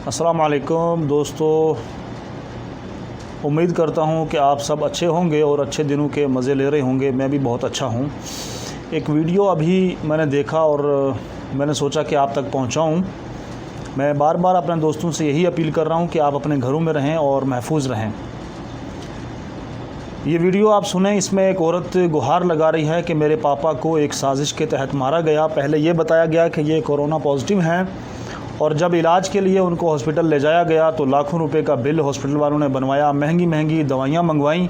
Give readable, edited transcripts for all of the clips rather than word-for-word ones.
अस्सलाम वालेकुम दोस्तों, उम्मीद करता हूँ कि आप सब अच्छे होंगे और अच्छे दिनों के मज़े ले रहे होंगे। मैं भी बहुत अच्छा हूँ। एक वीडियो अभी मैंने देखा और मैंने सोचा कि आप तक पहुँचाऊँ। मैं बार बार अपने दोस्तों से यही अपील कर रहा हूँ कि आप अपने घरों में रहें और महफूज रहें। ये वीडियो आप सुनें। इसमें एक औरत गुहार लगा रही है कि मेरे पापा को एक साजिश के तहत मारा गया। पहले ये बताया गया कि ये कोरोना पॉजिटिव हैं और जब इलाज के लिए उनको हॉस्पिटल ले जाया गया तो लाखों रुपए का बिल हॉस्पिटल वालों ने बनवाया, महंगी महंगी दवाइयाँ मंगवाईं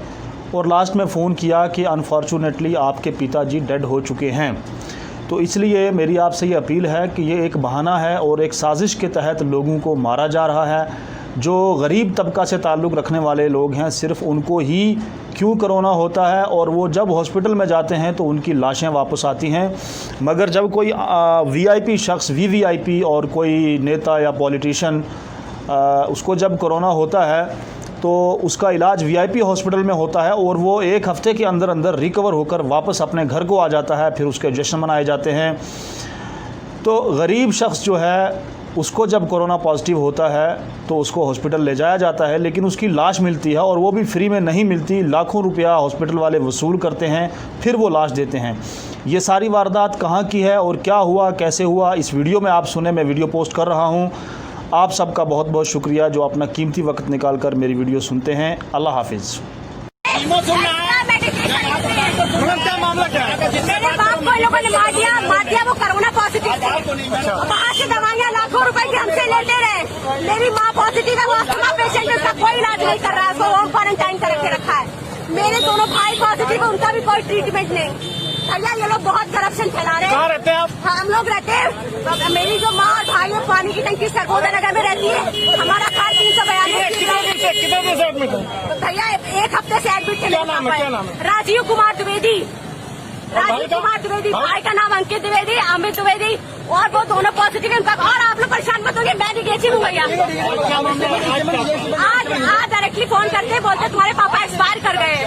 और लास्ट में फ़ोन किया कि अनफॉर्चुनेटली आपके पिताजी डेड हो चुके हैं। तो इसलिए मेरी आपसे ये अपील है कि ये एक बहाना है और एक साजिश के तहत लोगों को मारा जा रहा है। जो गरीब तबका से ताल्लुक़ रखने वाले लोग हैं, सिर्फ़ उनको ही क्यों कोरोना होता है और वो जब हॉस्पिटल में जाते हैं तो उनकी लाशें वापस आती हैं। मगर जब कोई वीआईपी शख्स, वीवीआईपी और कोई नेता या पॉलिटिशियन उसको जब कोरोना होता है तो उसका इलाज वीआईपी हॉस्पिटल में होता है और वो एक हफ़्ते के अंदर अंदर रिकवर होकर वापस अपने घर को आ जाता है। फिर उसके जश्न मनाए जाते हैं। तो गरीब शख्स जो है उसको जब कोरोना पॉजिटिव होता है तो उसको हॉस्पिटल ले जाया जाता है, लेकिन उसकी लाश मिलती है और वो भी फ्री में नहीं मिलती। लाखों रुपया हॉस्पिटल वाले वसूल करते हैं, फिर वो लाश देते हैं। ये सारी वारदात कहाँ की है और क्या हुआ, कैसे हुआ, इस वीडियो में आप सुने। मैं वीडियो पोस्ट कर रहा हूँ। आप सबका बहुत बहुत शुक्रिया जो अपना कीमती वक्त निकाल कर मेरी वीडियो सुनते हैं। अल्लाह हाफिज़। क्या मामला क्या है? मेरे बाप को इन लोगों ने मार दिया, वो कोरोना पॉजिटिव थे। बाहर से दवाइयाँ लाखों रुपए की हमसे लेते रहे। मेरी माँ पॉजिटिव है, वो अस्थमा पेशेंट है, उसका कोई इलाज नहीं कर रहा है, उसको होम क्वारंटाइन करके रखा है। मेरे दोनों भाई पॉजिटिव है, उनका भी कोई ट्रीटमेंट नहीं। भैया ये लोग बहुत करप्शन फैला रहे हैं। कहाँ रहते हैं आप? हम लोग रहते हैं, मेरी जो माँ और भाई है पानी की टंकी सरगोदा नगर में रहती है। हमारा घर 342 कितने दिन से एडमिट है? भैया एक हफ्ते से एडमिट है। क्या नाम है? राजीव कुमार द्विवेदी। राजीव कुमार द्विवेदी, भाई का नाम अंकित द्विवेदी, अमित द्विवेदी, और वो दोनों पॉजिटिव है। और आप लोग परेशान मत होंगे, मैं निगेटिव हूँ भैया। आज डायरेक्टली फोन करते बोलते तुम्हारे पापा एक्सपायर कर गए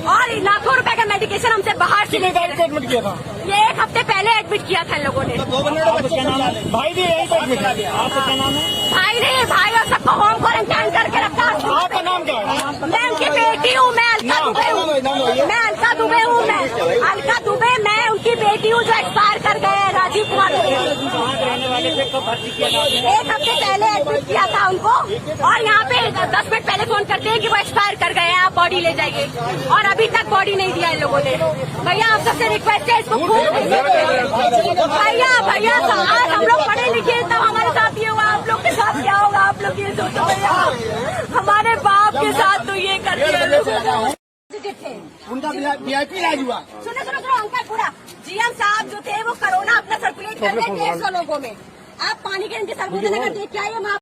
और लाखों रुपए का मेडिकेशन हमसे बाहर से एडमिट किया था। ये एक हफ्ते पहले एडमिट किया था इन लोगों ने। भाई भी यही एडमिट है। आपका क्या नाम है? भाई नहीं, भाई और सबको होम क्वारंटाइन करके रखा। आपका नाम क्या है? मैं उनकी बेटी हूँ, मैं अलका दुबे हूँ। मैं अलका दुबे हूँ, मैं अलका दुबे, मैं उनकी बेटी हूँ जो एक्सपायर कर गए हैं, राजीव कुमार। एक हफ्ते पहले एडमिट किया था उनको और यहाँ पे 10 मिनट पहले फोन करते हैं कि वो एक्सपायर कर गए हैं, आप बॉडी ले जाइए, और अभी तक बॉडी नहीं दिया इन लोगों ने। भैया आप सबसे रिक्वेस्ट है, इसको खूब भैया आज हम लोग पढ़े लिखे तब हमारे साथ ये हुआ, आप लोग के साथ क्या होगा आप लोग ये सोचो भैया। हमारे बाप के साथ तो ये कर दिया। उनका वीआईपी इलाज हुआ। सुनो अंकल, पूरा जीएम साहब जो थे वो कोरोना अपना सर्कुलेट कर रहे 150 लोगों में। आप पानी के इनके सरगोदा नगर देख के आइए।